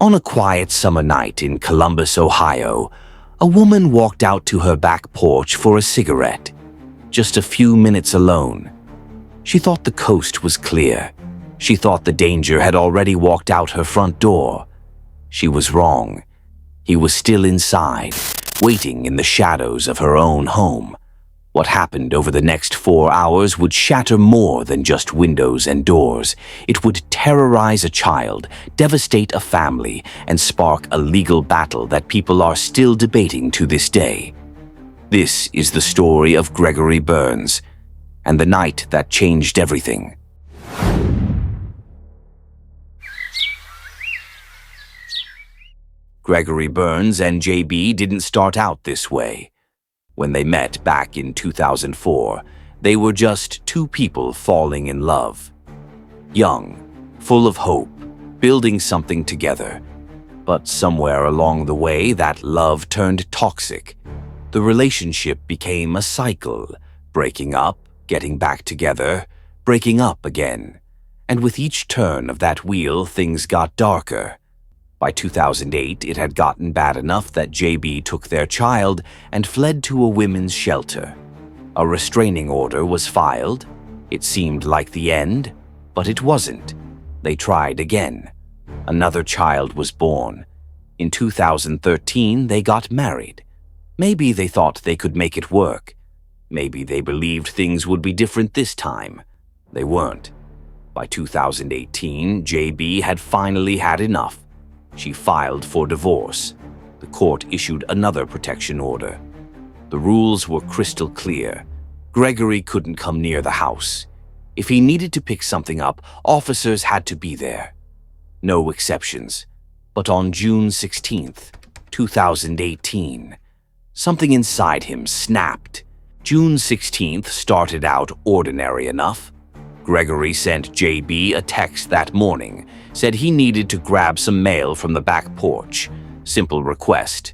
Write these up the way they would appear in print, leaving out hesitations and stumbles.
On a quiet summer night in Columbus, Ohio, a woman walked out to her back porch for a cigarette. Just a few minutes alone. She thought the coast was clear. She thought the danger had already walked out her front door. She was wrong. He was still inside, waiting in the shadows of her own home. What happened over the next 4 hours would shatter more than just windows and doors. It would terrorize a child, devastate a family, and spark a legal battle that people are still debating to this day. This is the story of Gregory Burns and the night that changed everything. Gregory Burns and J.B. didn't start out this way. When they met back in 2004, they were just two people falling in love. Young, full of hope, building something together. But somewhere along the way, that love turned toxic. The relationship became a cycle, breaking up, getting back together, breaking up again. And with each turn of that wheel, things got darker. By 2008, it had gotten bad enough that J.B. took their child and fled to a women's shelter. A restraining order was filed. It seemed like the end, but it wasn't. They tried again. Another child was born. In 2013, they got married. Maybe they thought they could make it work. Maybe they believed things would be different this time. They weren't. By 2018, J.B. had finally had enough. She filed for divorce. The court issued another protection order. The rules were crystal clear. Gregory couldn't come near the house. If he needed to pick something up, officers had to be there. No exceptions. But on June 16th, 2018, something inside him snapped. June 16th started out ordinary enough. Gregory sent J.B. a text that morning, said he needed to grab some mail from the back porch. Simple request.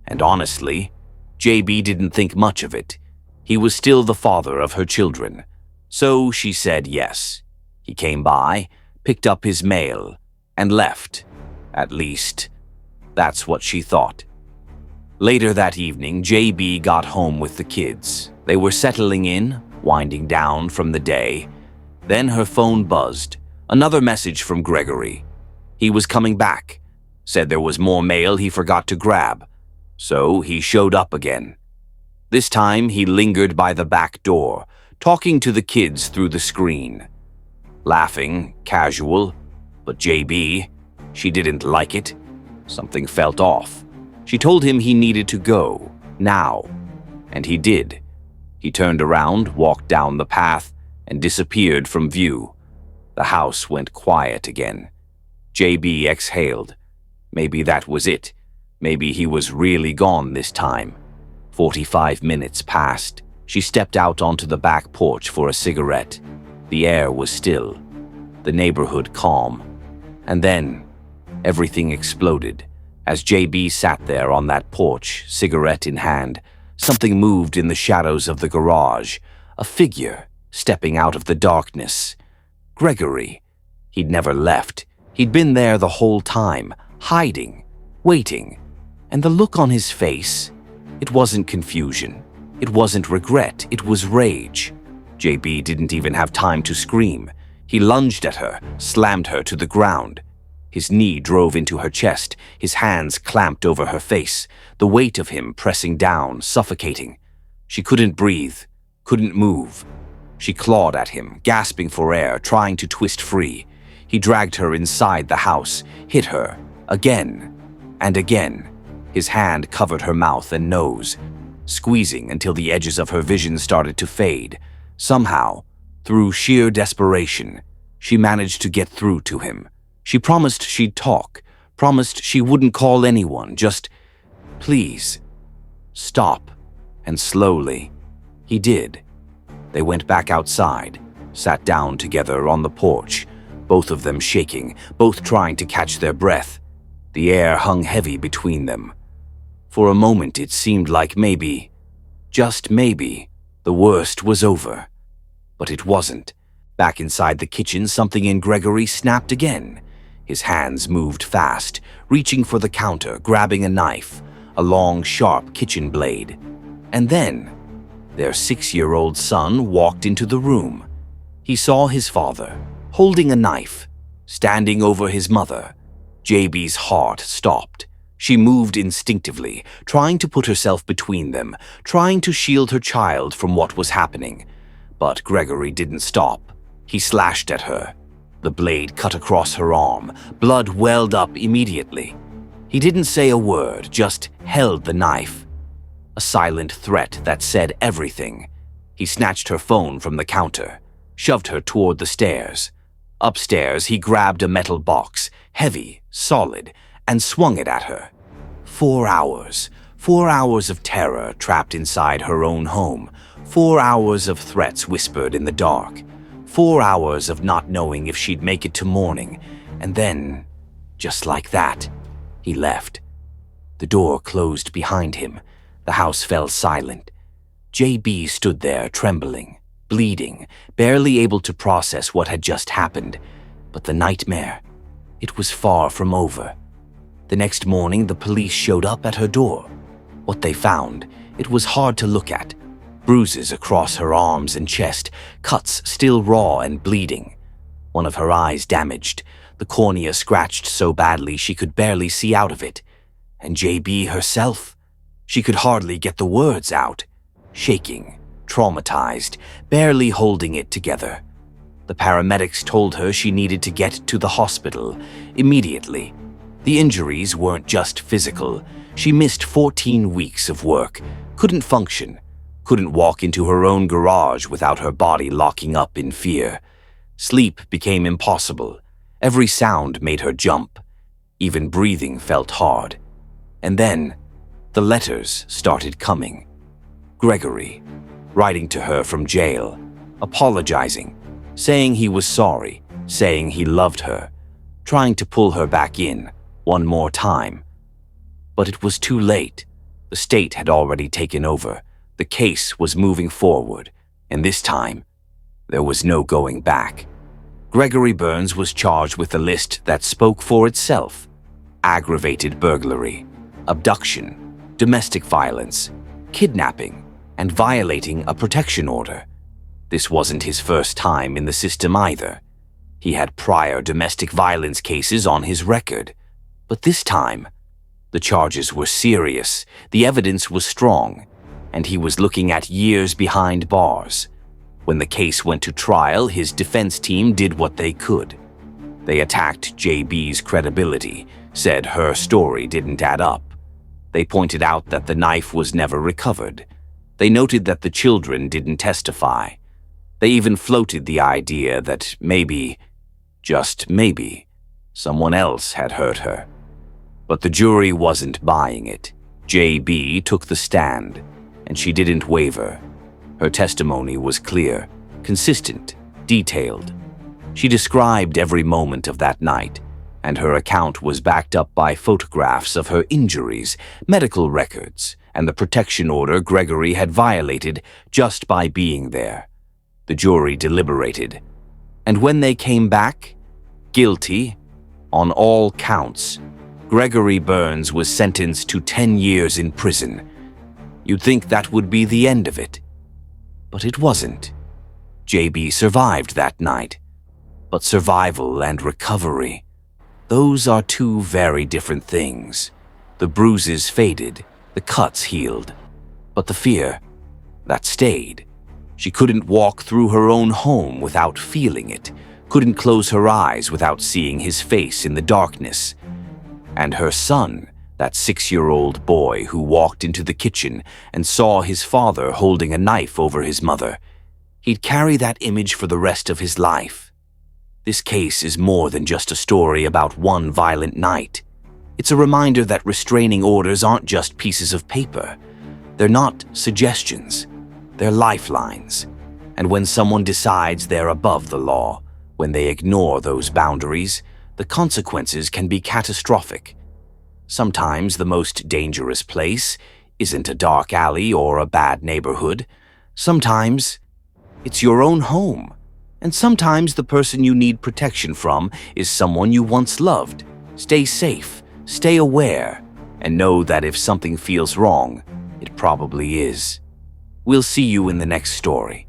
And honestly, J.B. didn't think much of it. He was still the father of her children. So she said yes. He came by, picked up his mail, and left. At least, that's what she thought. Later that evening, J.B. got home with the kids. They were settling in, winding down from the day. Then her phone buzzed. Another message from Gregory. He was coming back. Said there was more mail he forgot to grab. So he showed up again. This time he lingered by the back door, talking to the kids through the screen. Laughing, casual. But J.B., she didn't like it. Something felt off. She told him he needed to go, now. And he did. He turned around, walked down the path, and disappeared from view. The house went quiet again. J.B. exhaled. Maybe that was it. Maybe he was really gone this time. 45 minutes passed. She stepped out onto the back porch for a cigarette. The air was still. The neighborhood calm. And then, everything exploded. As J.B. sat there on that porch, cigarette in hand, something moved in the shadows of the garage. A figure stepping out of the darkness. Gregory. He'd never left. He'd been there the whole time, hiding, waiting. And the look on his face, it wasn't confusion. It wasn't regret. It was rage. J.B. didn't even have time to scream. He lunged at her, slammed her to the ground. His knee drove into her chest. His hands clamped over her face, the weight of him pressing down, suffocating. She couldn't breathe, couldn't move. She clawed at him, gasping for air, trying to twist free. He dragged her inside the house, hit her, again and again. His hand covered her mouth and nose, squeezing until the edges of her vision started to fade. Somehow, through sheer desperation, she managed to get through to him. She promised she'd talk, promised she wouldn't call anyone, just, please, stop. And slowly, he did. They went back outside, sat down together on the porch, both of them shaking, both trying to catch their breath. The air hung heavy between them. For a moment it seemed like maybe, just maybe, the worst was over. But it wasn't. Back inside the kitchen, something in Gregory snapped again. His hands moved fast, reaching for the counter, grabbing a knife, a long, sharp kitchen blade. And then, their 6-year-old son walked into the room. He saw his father, holding a knife, standing over his mother. J.B.'s heart stopped. She moved instinctively, trying to put herself between them, trying to shield her child from what was happening. But Gregory didn't stop. He slashed at her. The blade cut across her arm. Blood welled up immediately. He didn't say a word, just held the knife. A silent threat that said everything. He snatched her phone from the counter, shoved her toward the stairs. Upstairs, he grabbed a metal box, heavy, solid, and swung it at her. 4 hours. 4 hours of terror trapped inside her own home. 4 hours of threats whispered in the dark. 4 hours of not knowing if she'd make it to morning. And then, just like that, he left. The door closed behind him. The house fell silent. J.B. stood there, trembling, bleeding, barely able to process what had just happened. But the nightmare, it was far from over. The next morning, the police showed up at her door. What they found, it was hard to look at. Bruises across her arms and chest, cuts still raw and bleeding. One of her eyes damaged, the cornea scratched so badly she could barely see out of it. And J.B. herself, she could hardly get the words out, shaking, traumatized, barely holding it together. The paramedics told her she needed to get to the hospital immediately. The injuries weren't just physical. She missed 14 weeks of work, couldn't function, couldn't walk into her own garage without her body locking up in fear. Sleep became impossible. Every sound made her jump. Even breathing felt hard. And then, the letters started coming. Gregory, writing to her from jail, apologizing, saying he was sorry, saying he loved her, trying to pull her back in one more time. But it was too late. The state had already taken over. The case was moving forward, and this time, there was no going back. Gregory Burns was charged with a list that spoke for itself: aggravated burglary, abduction, domestic violence, kidnapping, and violating a protection order. This wasn't his first time in the system either. He had prior domestic violence cases on his record. But this time, the charges were serious, the evidence was strong, and he was looking at years behind bars. When the case went to trial, his defense team did what they could. They attacked J.B.'s credibility, said her story didn't add up. They pointed out that the knife was never recovered. They noted that the children didn't testify. They even floated the idea that maybe, just maybe, someone else had hurt her. But the jury wasn't buying it. J.B. took the stand, and she didn't waver. Her testimony was clear, consistent, detailed. She described every moment of that night, and her account was backed up by photographs of her injuries, medical records, and the protection order Gregory had violated just by being there. The jury deliberated, and when they came back, guilty on all counts, Gregory Burns was sentenced to 10 years in prison. You'd think that would be the end of it. But it wasn't. J.B. survived that night. But survival and recovery, those are two very different things. The bruises faded, the cuts healed. But the fear, that stayed. She couldn't walk through her own home without feeling it, couldn't close her eyes without seeing his face in the darkness. And her son, that 6-year-old boy who walked into the kitchen and saw his father holding a knife over his mother, he'd carry that image for the rest of his life. This case is more than just a story about one violent night. It's a reminder that restraining orders aren't just pieces of paper. They're not suggestions. They're lifelines. And when someone decides they're above the law, when they ignore those boundaries, the consequences can be catastrophic. Sometimes the most dangerous place isn't a dark alley or a bad neighborhood. Sometimes it's your own home. And sometimes the person you need protection from is someone you once loved. Stay safe, stay aware, and know that if something feels wrong, it probably is. We'll see you in the next story.